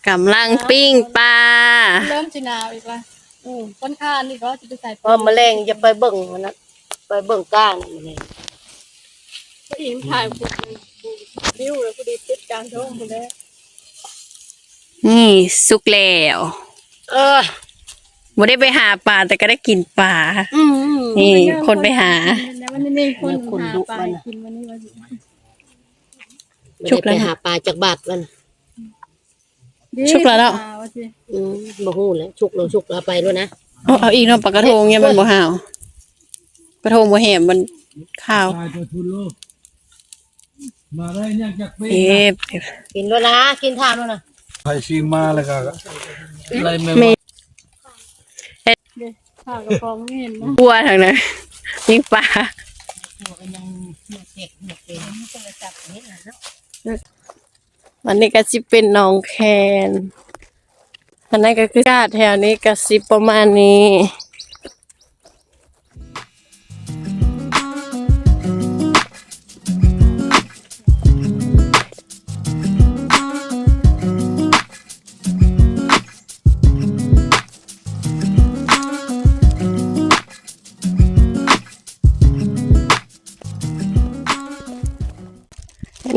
กำลังปิ้งปลาเริ่มจีนาวอีกละต้นข้านี่ก็จะไปใส่พอแมลงจะไปเบิ่งมันนะไปเบิ่งก้างมันเลยก็อิงถ่ายบุกวิวแล้วก็ดีติดกลางท้องไปแล้วนี่สุกแล้วไม่ได้ไปหาปลาแต่ก็ได้กินปลานี่คนไปหาวันนี้คนหาปลากินวันนี้ชุกแล้วหาปลาจากบาทมันชุกแล้วเนาะบ่ฮู้แล้วชุกเราไปแล้วนะเอาอีกเนาะปลากระทงเนี่ยมันบ่ห่าวกระทงบ่แหมมันข้าวมาได้เนี่ยจากไปกินแล้วนะกินทานแล้วนะไปชิมมาแล้วก็อะไรไม่ข้าวกระป๋องไม่เห็นนะบัวทางนั้นยิงปลาวันนี้ก็สิเป็นน้องแคนอันนั้นก็คือกาดแถวนี้ก็สิประมาณนี้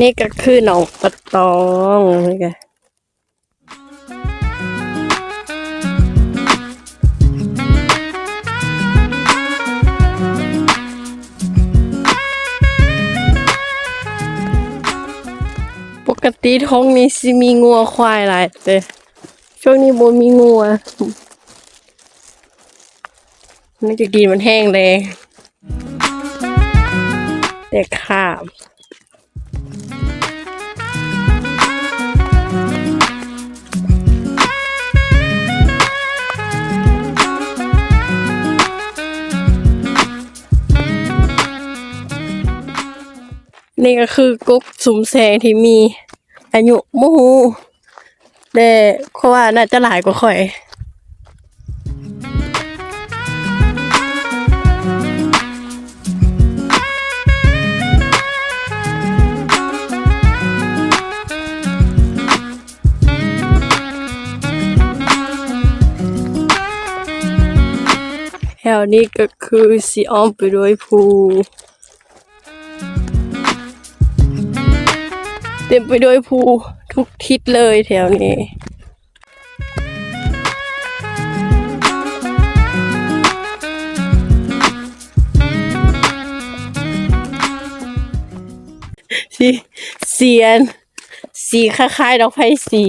นี่ก็คือหนองปะตองนี่ไงปกติท้องนี้สิมีงัวควายหลายแต่ช่วงนี้บ่มีงัวนี่จะกินมันแห้งเลยแต่ขาบนี่ก็คือกุ๊กสุมแสงที่มีอายุโมโหแต่เขาว่าน่าจะหลายกว่าข่อยแถวนี้ก็คือสีอ้อมไปด้วยภูเต็มไปด้วยภูทุกทิศเลยแถวนี้สีคล้ายๆดอกไผ่สี